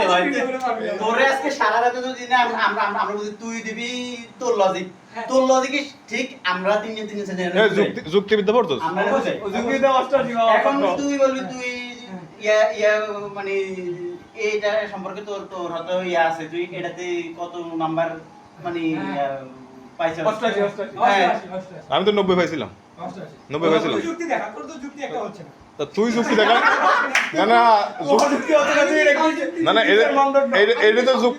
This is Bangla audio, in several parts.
রে ভাই তোরে আজকে সারা রাতে যদি না আমরা বলি তুই দিবি তোর লজিক ঠিক আমরা তিনজন যুক্তিবিদ্যা পড়তো আমরা যুক্তিবিদ্যা এখন তুই বলবি তুই ইয়া মানে এইটা সম্পর্কে তোর তোর হয়তো ইয়া আছে তুই এটাতে কত নাম্বার মানে পাইছিস 88 আমি তো 90 পাইছিলাম 90 পাইছিলাম যুক্তি দেখা তোর তো যুক্তি একটা হচ্ছে না তা তুই যুক্তি দেখা না যুক্তি হচ্ছে না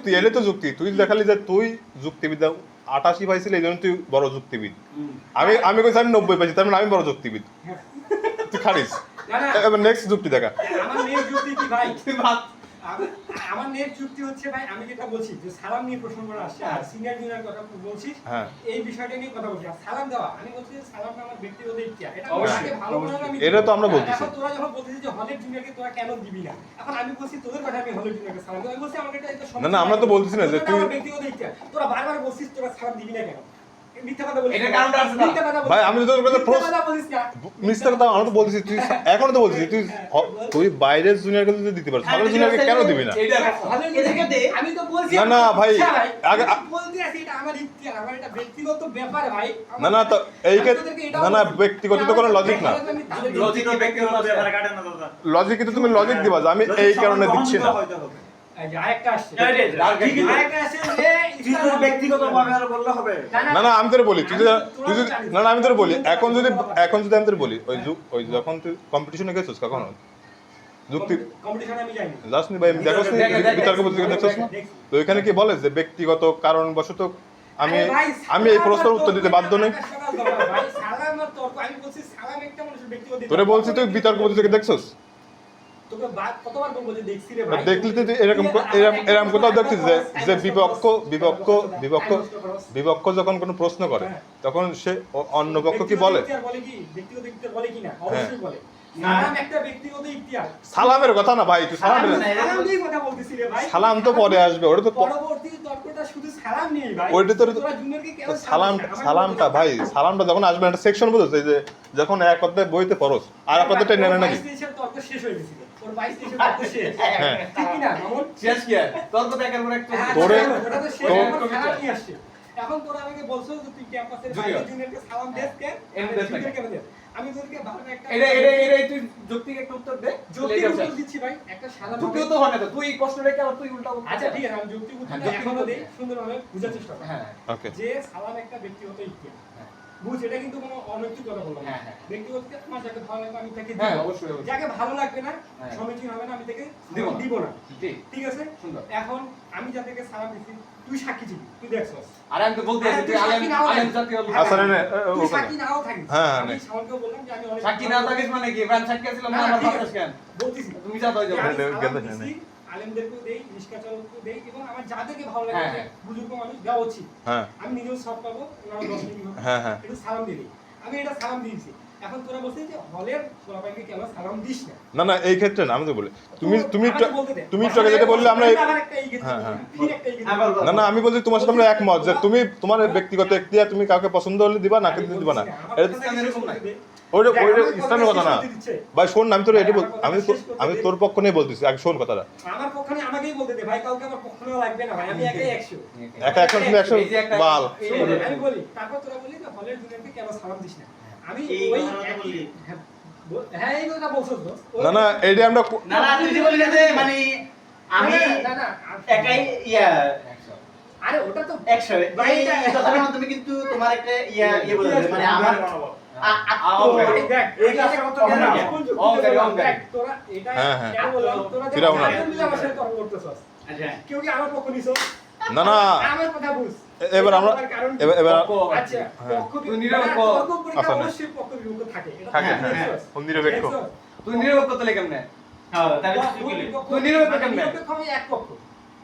তুই এটা তো যুক্তি তুই দেখালি যে তুই যুক্তিবিদ্যা 88 পাইছিস এই জন্য তুই বড় যুক্তিবিদ আমি কইছি আমি 90 পাইছি তার মানে আমি বড় যুক্তিবিদ তুই খারিস এবার নেক্সট যুক্তি দেখা আমার নেক্সট যুক্তি কি ভাই তুই ভাত আমার নেক্সট যুক্তি হচ্ছে ভাই আমি যেটা বলছি যে সালাম নিয়ে প্রশ্ন করা আসছে আর সিনিয়র জুনিয়র কথা বলছিস এই বিষয়টা নিয়ে কথা বলছি আর সালাম দেওয়া আমি বলছি যে সালামটা আমার ব্যক্তিগত ইচ্ছা এটা আমাকে ভালো মনে হলো আমি এটা তো আমরা বলতেছি তোরা যখন বলছিস যে হলের জুনিয়রকে তোরা কেন দিবি না এখন আমি বলছি তোদের কথা আমি হলের জুনিয়রকে সালাম দেব আমি বলছি আমাকে এটা সমস্যা না আমরা তো বলতেছি না যে তুই ব্যক্তিগত ইচ্ছা তোরা বারবার বলছিস তোরা সালাম দিবি না কেন মিথ্যা কথা বলিস এটা কারণটা আছে না ভাই আমি তো তোর কথা বলিস না মিথ্যা কথা আমি তো বলতেছি তুই এখনো তো বলছিস তুই বাইরের জুনিয়রকে যদি দিতে পারিস তাহলে জুনিয়রকে কেন দিবি না আমি তো বলছি না ভাই আগে বলতে আছি এটা আমার ইচ্ছা আমার এটা ব্যক্তিগত ব্যাপার ভাই না তো এই না ব্যক্তিগত তো কোনো লজিক না লজিক ব্যক্তিগত ব্যাপারে কাটে না দাদা লজিক কিন্তু তুমি লজিক দিবা যে আমি এই কারণে দিচ্ছি না আরেকটা আসছে না আমি তোর বলি তুই না আমি তোর বলি এখন যদি আমি তোর বলি ওই যখন তুই কম্পিটিশনে গেছিস কখনো যুক্তি কম্পিটিশনে আমি যাইনি যাসনি ভাই দেখোস নি বিতর্ক প্রতিযোগিতা দেখছস না তো এখানে কি বলে যে ব্যক্তিগত কারণবশত আমি এই প্রশ্নের উত্তর দিতে বাধ্য নই তোরে বলছি তুই বিতর্ক প্রতিযোগিতা দেখছস দেখলি তুই এরকম কোথাও দেখছিস যে বিপক্ষ যখন কোনো প্রশ্ন করে তখন সে অন্য পক্ষ কি বলে সালামের কথা না ভাই তুই সালাম তো পরে আসবে ওটা তো ওইটা তো সালামটা ভাই সালামটা যখন আসবে একটা সেকশন বুঝছ যে যখন এক অধ্যায় বইতে পড়স আর এক অধ্যায় টেনে নাকি শেষ হয়ে গেছিল এখন তোরা আমাকে বলছো যে তুই ক্যাম্পাসের বাইরে জুনিয়রকে সালাম দেস কেন আমি তোদেরকে ভালো একটা তুই যৌক্তিক একটা উত্তর দে যৌক্তিক উত্তর দিচ্ছি ভাই একটা সালাম যৌক্তিক তো হয় না তুই প্রশ্ন রেখে আবার তুই উল্টা আচ্ছা ঠিক আছে আমি যৌক্তিক উত্তরটা এখনো দেই সুন্দরভাবে বোঝার চেষ্টা কর হ্যাঁ ওকে যে সালাম একটা ব্যক্তিগত ইচ্ছা বুঝ এটা কিন্তু কোনো অনৈতিক কথা বললাম না ব্যক্তিগত আমার যাকে ভালো লাগবে আমি তাকে দিব অবশ্যই যাকে ভালো লাগবে না সমীচীন হবে না আমি তাকে দিব না ঠিক আছে সুন্দর এখন আমি যাদেরকে সালাম দিছি তুই সাক্ষী ছিলি তুই দেখছস আর আমি তো বলতে আছি তুই আলেম জাতীয় লোক আসলে না তুই সাক্ষী নাও থাকিস হ্যাঁ আমি সালকেও বললাম যে আমি অনেক সাক্ষী না থাকিস মানে কি ব্রাঞ্চ সাক্ষী ছিল না আমার বাতাস কেন বলতিছি তুমি যা দাও আলেমদেরকেও দেই নিষ্কাচারকেও দেই এবং আমার যাদেরকে ভালো লাগে বুজুর্গ মানুষ দেওয়া উচিত আমি নিজেও সব পাবো ওনারা 10 মিনিট একটু সালাম দিই আমি এটা সালাম দিয়েছি এখন তোরা বলছিস যে হলের পোলাপাইকে কেন সালাম দিস না এই ক্ষেত্রে না আমি তো বলি তুমি টাকা যেটা বললে আমরা না আমি বলছি তোমার সাথে আমরা একমত যে তুমি তোমার ব্যক্তিগত এখতিয়ার তুমি কাউকে পছন্দ হলে দিবা না কিন্তু দিবা না ওইটা ইসলামের কথা না ভাই শোন আমি তোর এটা আমি তোর পক্ষ নিয়ে বলতেছি আগে শোন কথাটা আমার পক্ষ নিয়ে আমাকেই বলতে দে ভাই কাউকে আমার পক্ষ নিয়ে লাগবে না ভাই আমি একাই 100 একা 100 তুমি 100 বাল আমি বলি তারপর তোরা বলি যে হলের জুনিয়রকে কেন সালাম দিস না আমি ওই হ্যাঁ এই কথা বলছো তো না এইটা আমরা না তুই যে বললি যে মানে আমি না একাই ইয়া আরে ওটা তো 100 ভাই এই কথার মাধ্যমে কিন্তু তোমার একটা ইয়া বলে মানে আমার দেখ এই কথার মত কেন দেখ তোরা এটা কেন বললাম তোরা যে মিলে আমার সাথে তর্ক করতেছস আচ্ছা কেউ কি আমার পক্ষ নিছো না আমার কথা বুঝ এবার আমরা এবার আচ্ছা পক্ষ তুই নিরপেক্ষ অবশ্যই পক্ষ বিপক্ষ থাকে এটা থাকে হ্যাঁ নিরপেক্ষ তুই নিরপেক্ষ তো কেমনে হ্যাঁ তাহলে তুই নিরপেক্ষ কেমনে নিরপেক্ষ আমি এক পক্ষ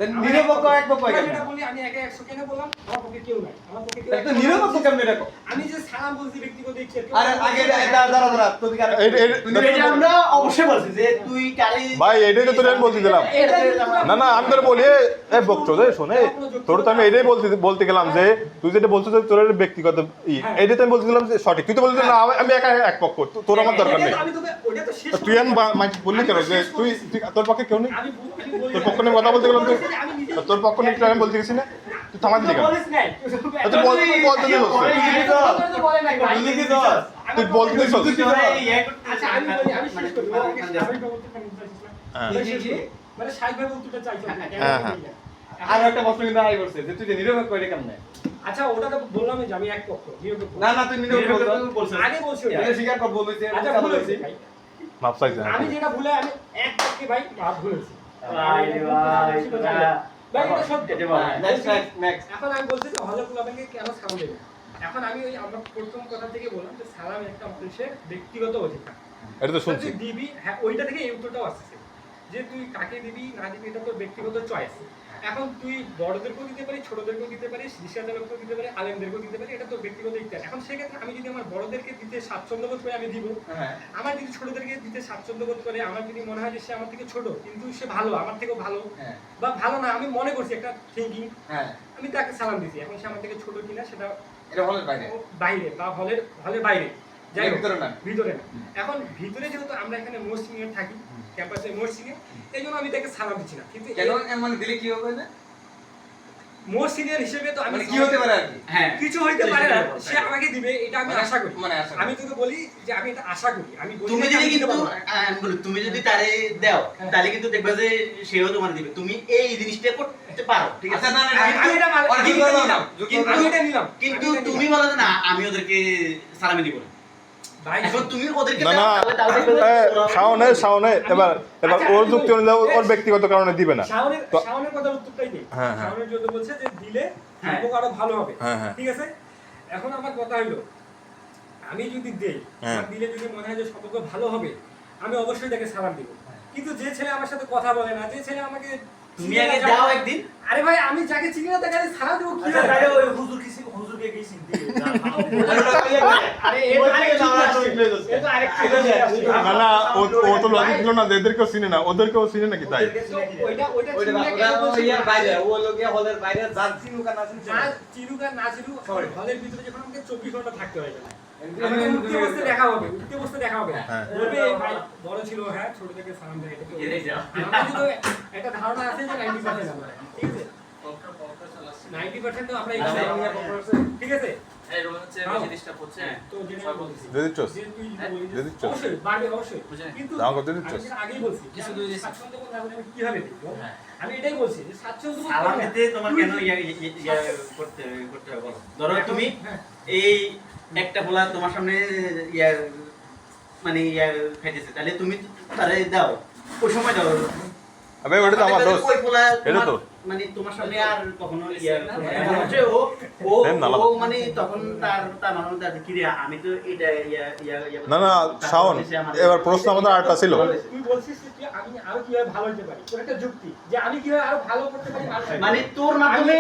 নিরপেক্ষ এক পক্ষ আমি কেন? যেটা বলি আমি একে 100 কেন বললাম আমার পক্ষে কেউ নাই আমার পক্ষে কেউ একটা নিরপেক্ষ কেমনে দেখো? আমি যে সালাম বলছি ব্যক্তিগত ইচ্ছে আরে আগে দাঁড়া তুই কি এটা আমরা অবশ্যই বলছি যে তুই কারে ভাই এটাই তো তোরে আমি বলতে দিলাম না না আমি তোরে বলি এ বকছো রে শোনে তোর তো আমি এটাই বলতে গেলাম যে তুই যেটা বলছিস যে তোর ব্যক্তিগত এইটাই তো আমি বলতে দিলাম যে সঠিক তুই তো বলছিস না আমি একা এক পক্ষ তোর আমার দরকার নেই আমি তোকে ওটা তো শেষ তুই আমি মাইক বললি কেন যে তুই তোর পক্ষে কেউ নেই আমি বলি তোর পক্ষ নিয়ে কথা বলতে গেলাম তুই আমি নিজে তোর পক্ষ নিয়ে আমি বলতে গেছি না তুই থামাতে দিকে বলিস নাই তুই বলতে দিস বলে নাই ভাই তুই বলতে দিস আচ্ছা আমি বলি আমি শেষ করি আমি বলতে মানে সাইভাবে উত্তরটা চাইছো না আর একটা প্রশ্ন কিন্তু আই করছে যে তুই যে নিরপেক্ষ এটা কেমনে? আচ্ছা ওটা তো বললাম যে আমি এক পক্ষ নিরপেক্ষ না না তুই নিরপেক্ষ বলছিস আগে বলছি এটা স্বীকার কর বলেছে আচ্ছা ভুল হয়েছে ভাই মাপ চাইছে আমি যেটা ভুলে আমি এক পক্ষে ভাই মাপ ভুলেছি ভাই রে ভাই ভাই এটা সত্যি এটা বল নেক্সট এখন আমি বলছি যে হলে কুলাবেনকে কেন সালাম দেবে এখন আমি ওই আমরা প্রথম কথা থেকে বললাম যে সালাম একটা মানুষের ব্যক্তিগত অধিকার এটা তো শুনছি তুই দিবি হ্যাঁ ওইটা থেকে এই উত্তরটাও আসছে যে তুই কাকে দিবি না দিবি এটা তোর ব্যক্তিগত চয়েস এখন তুই বড়দেরকেও দিতে পারিস ছোটদেরকেও দিতে পারিস রিক্সাচালককেও দিতে পারিস আলেমদেরকেও দিতে পারিস এটা তোর ব্যক্তিগত ইচ্ছা এখন সেক্ষেত্রে আমি যদি আমার বড়দেরকে দিতে স্বাচ্ছন্দ্য বোধ করে আমি দিব হ্যাঁ আমার যদি ছোটদেরকে দিতে স্বাচ্ছন্দ্য বোধ করে আমার যদি মনে হয় যে সে আমার থেকে ছোট কিন্তু সে ভালো আমার থেকেও ভালো হ্যাঁ বা ভালো না আমি মনে করছি একটা থিঙ্কিং হ্যাঁ আমি তাকে সালাম দিছি এখন সে আমার থেকে ছোট কিনা সেটা এটা হলের বাইরে ও বাইরে বা হলের বাইরে যাই হোক, ভিতরে না ভিতরে না এখন ভিতরে যেহেতু আমরা এখানে মোর্সিং এ থাকি ক্যাম্পাসে মোর্সিং এ এই জন্য আমি তাকে সালাম দিচ্ছি না কিন্তু কেন মানে দিলে কি হবে না মোর সিনিয়র হিসেবে তো আমি মানে কি হতে পারে আর কি হ্যাঁ কিছু হইতে পারে না সে আমাকে দিবে এটা আমি মানে- আশা করি মানে আশা করি। আমি তোকে বলি যে আমি এটা আশা করি আমি বলি তুমি না যে যদি আমি দিতে কিন্তু পারবো না। তুমি যদি তারে দাও হ্যাঁ। তাহলে কিন্তু দেখবে যে সেও তোমার দিবে তুমি এই জিনিসটা করতে পারো ঠিক আছে আচ্ছা না না আমি এটা মানলাম, আর কি আমি করবো এটা না নিলাম, আমি এটা নিলাম কিন্তু আমি এটা তুমি নিলাম। বলো যে না আমি ওদেরকে সালামি দিব না ভাই এখন তুমি ওদেরকে না দাও, না তাহলে দেখবে যে ওরা- শাওনে এবার ওর যুক্তি অনুযায়ী ওর ব্যক্তিগত কারণে দিবে না তো- শাওনের কথার উত্তরটাই দেই হ্যাঁ, হ্যাঁ। শাওনের জন্য বলছে যে দিলে হ্যাঁ। সম্পর্ক আরো ভালো হবে হ্যাঁ, হ্যাঁ। ঠিক আছে এখন আমার কথা হলো আমি যদি দেই হ্যাঁ। আমার দিলে যদি মনে হয় যে সম্পর্ক ভালো হবে আমি অবশ্যই তাকে সালাম দিব কিন্তু যে ছেলে আমার সাথে কথা বলে না যে ছেলে আমাকে তুমি চিনে আগে না, দাও একদিন আরে ভাই আমি যাকে চিনি না তাকে আমি সালাম দেব কি আচ্ছা হবে? তাহলে ওই হুজুরকে কি চিনতে আরে এর আরেক চিন্তা আসছে। এর তো আরেক চিন্তা আসছে। না না ও তো লজিক ছিল না যে এদেরকেও চিনে না ওদেরকেও চিনে নাকি তাই তো ওইটা ওইটা চিনলে ওটা কেন বলছি? ইয়ার বাইরে ও লোকে হলের বাইরে যার চিনুক আর না চিনুক না চিনুক আর না চিনুক হলের ভিতরে যখন আমাকে 24 ঘন্টা থাকতে হয় না এমনি আমাকে এমনি উঠতে বসতে দেখা হবে উঠতে বসতে দেখা হবে হ্যাঁ। বলবে এই ভাই বড় ছিল হ্যাঁ ছোট থেকে সালাম দেয় এটা কি? আমার কিন্তু একটা ধারণা আছে যে 90% আমরা ঠিক আছে 90% তো আমরা এখানে ঠিক আছে তো যেটা বলছি দিয়ে দিচ্ছস? যে তুই দিয়ে দিচ্ছ? অবশ্যই বাড়বে অবশ্যই কিন্তু দাম কত আমি দিচ্ছস? যেটা আগেই বলছি কিছু দুই স্বাচ্ছন্দ্য বোধ না হলে আমি কিভাবে দিই বল? আমি এটাই বলছি যে স্বাচ্ছন্দ্য বোধ সালাম করে না। দিতে তোমার তুই কেন কি- ইয়া করতে হবে বলো ধরো তুমি হ্যাঁ। এই একটা পোলা তোমার সামনে ইয়া মানে ইয়া খাইতেছে তাহলে তুমি তারে দাও ওই সময় দাও আবে ওটা তো আমার দোস্ত ওই পোলা এটা তোমার- তো মানে তোমার সামনে আর কখনো ইয়া এখন হচ্ছে ও দেন না, ও মানে তখন তার মনে হচ্ছে কি রে আমি তো এটা ইয়া না না শাওন এবার প্রশ্ন আমাদের আরেকটা ছিল তুই বলছিস যে তুই আমি আরো কিভাবে ভালো হতে পারি তোর একটা যুক্তি যে আমি কিভাবে আরো ভালো করতে পারি মানুষের। মানে তোর মাধ্যমে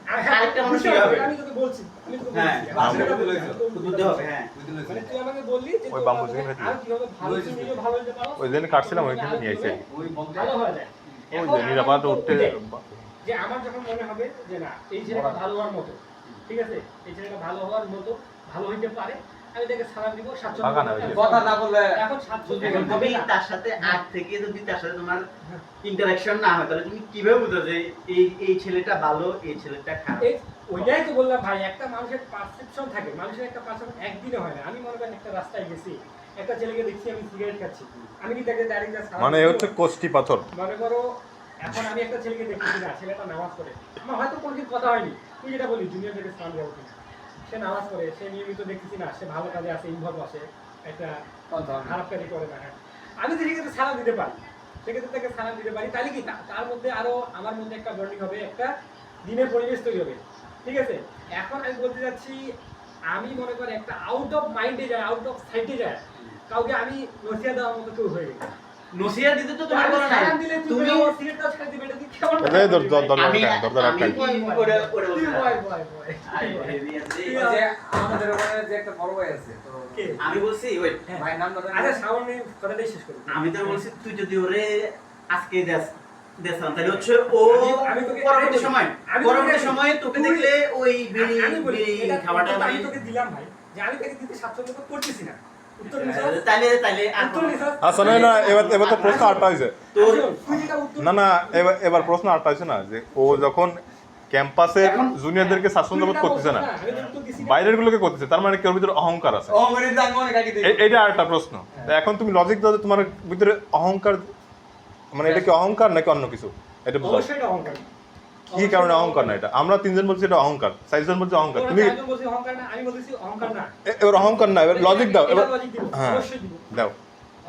হ্যাঁ, আরেকটা মানুষ বুঝতে ইয়ে হবে। আমি তোকে বলছি আমি তোকে হ্যাঁ, বলছি হ্যাঁ, আমি সেটা বুঝতে বলছি, পেরেছি। তোর বুঝতে হবে হ্যাঁ মানে তুই আমাকে বললি যে ওই তোর বাম্বু মাধ্যমে চিকেন খাইতে। আরো কিভাবে ভালো তুমি ভালো হতে পারো ওই দিন কাটছিলাম ওইখানে নিয়ে এসে ওই বন্ধ ভালো হয়ে যায় ওই এখন যে নিরাপদ আমার উঠতে এটাই, যে আমার যখন মনে হবে যে না এই ছেলেটা ভালো হওয়ার মতো ঠিক আছে এই ছেলেটা ভালো হওয়ার মতো ভালো হইতে পারে আমি তাকে সালাম দিব বাগান হয়ে স্বাচ্ছন্দ্য যায়। কথা না বললে এখন স্বাচ্ছন্দ্য এখন তুমি তার সাথে আগ থেকে যদি তার সাথে তোমার ইন্টারাকশন না হয় তাহলে তুমি কিভাবে বুঝো যে এই ছেলেটা ভালো এই ছেলেটা খারাপ এই ওইটাই তো বললাম ভাই একটা মানুষের পারসেপশন থাকে মানুষের একটা পারসেপশন একদিনে হয় না আমি মনে করেন একটা রাস্তায় গেছি একটা ছেলেকে দেখছি আমি সিগারেট খাচ্ছি আমি কি তাকে ডাইরেক্ট মানে এ হচ্ছে কোষ্টি পাথর মনে করো এখন আমি একটা ছেলেকে দেখছি না ছেলেটা নামাজ পড়ে আমার হয়তো কোনোদিন কথা হয়নি তুই যেটা বলি জুনিয়র থেকে স্থান দেওয়া উচিত সে নামাজ পড়ে সে নিয়মিত দেখতেছি না সে ভালো কাজে আছে ইনভলভ আছে একটা খারাপ কাজে করে না হ্যাঁ আমি তো সেক্ষেত্রে সালাম দিতে পারি সেক্ষেত্রে তাকে সালাম দিতে পারি তাহলে কি তার মধ্যে আরো আমার মধ্যে একটা বন্ডিং হবে একটা দিনের পরিবেশ তৈরি হবে ঠিক আছে এখন আমি বলতে যাচ্ছি আমি মনে করি একটা আউট অফ মাইন্ডে যায় আউট অফ সাইটে যায় কাউকে আমি নসিয়া দেওয়ার মতো কেউ হয়ে গেছে নসিহত দিতে তো তোমার কোনো নাই সালাম দিলে তুমি তুমি সিগারেটটা ছেড়ে দিবে এটা কি কেমন এই দরকার আমি দরকার আমি একটা ওটা ওটা তুই বলছি বয় বয় বয় আই হেভি আছে তুই ওই যে আমাদের ওখানে যে একটা বড় ভাই আছে তো কে? আমি বলছি ওয়েট ভাইয়ের নাম ধরে আচ্ছা সামনে কথাটাই শেষ করি আমি তো বলছি তুই যদি ওরে আজকে দেশান তাহলে হচ্ছে ও আমি তোকে পরবর্তী সময় আমি পরবর্তী তোকে- সময়ে তোকে তুই- দেখলে ওই বিড়ি আমি বলি বিড়ি এটা খাবারটা আমি মানে তোকে দিলাম ভাই যে আমি তাকে দিতে স্বাচ্ছন্দ্য বোধ করতেছি না উত্তর নিছাস তাহলে তাহলে আর উত্তর নিছাস আচ্ছা না এবার তো প্রশ্ন আটটা হয়েছে তোর তুই যেটা উত্তর না এবার প্রশ্ন আটটা হয়েছে না যে ও যখন ক্যাম্পাসের জুনিয়রদেরকে স্বাচ্ছন্দ্য বোধ করতেছে না আমি তো উত্তর দিছি না। বাইরের গুলোকে করতেছে তার মানে কেউ ভিতরে অহংকার আছে অঙ্গনের দাগ মনে কাটি দিই এটা আরেকটা প্রশ্ন তো এখন তুমি লজিক দাও যে তোমার ভিতরে অহংকার মানে এটা কি অহংকার নাকি অন্য কিছু এটা বুঝাও অবশ্যই এটা অহংকার কি কারণে অহংকার না এটা আমরা তিনজন বলছি এটা অহংকার চারজন বলছি অহংকার তোরা তুমি চারজন বলছিস অহংকার না আমি বলতেছি অহংকার না এবার অহংকার না এবার লজিক দাও এটা এবার logic দিব, হ্যাঁ অবশ্যই দিব দাও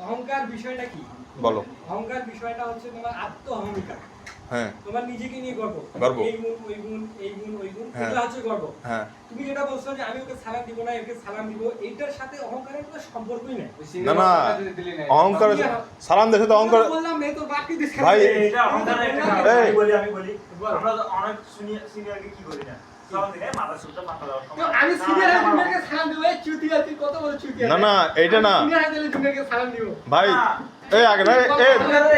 অহংকার বিষয়টা কি বলো অহংকার বিষয়টা হচ্ছে তোমার আত্ম অহমিকা হ্যাঁ তোমার নিজেকে নিয়ে গর্ব গর্ব। এই গুণ ওই গুণ এই গুণ ওই গুণ হ্যাঁ। এটা হচ্ছে গর্ব হ্যাঁ তুমি যেটা বলছো যে আমি ওকে সালাম দিব না একে সালাম দিব এইটার সাথে অহংকারের কোনো সম্পর্কই নাই না অহংকার সালাম দেশে তো অহংকার বললাম মেয়ে তোর বাপকে দিস ভাই, এটা অহংকারের একটা কারণ। এই। আমি বলি আমরা তো অনেক সিনিয়রকে কি করি না সালাম দিলে মাথা সুদ্ধ মাথা দাও তো আমি সিনিয়র জুনিয়রকে সালাম দিব এই চুতিয়া তুই কত বড় চুতিয়া না এইটা না সিনিয়র হাতে জুনিয়রকে সালাম দিব ভাই এই আগে না এই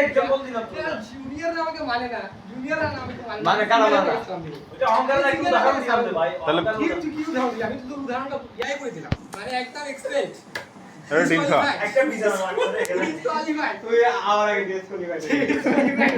এক্সাম্পল দিলাম তো জুনিয়র আমাকে মানে না জুনিয়র আমাকে মানে না। মানে কারা মানে? সালাম দিব। এটা অহংকারের একটা উদাহরণ দিলাম তো ভাই তাহলে- কি তুই কি উদাহরণ দিলি? আমি তো তোর উদাহরণটা ইয়াই করে দিলাম মানে একদম এক্সপেক্ট এটা ডিম খা একটা বিজার লাগবে এখানে Disqualified. তুই আমার আগে জিজ্ঞেস করলি ভাই Disqualified.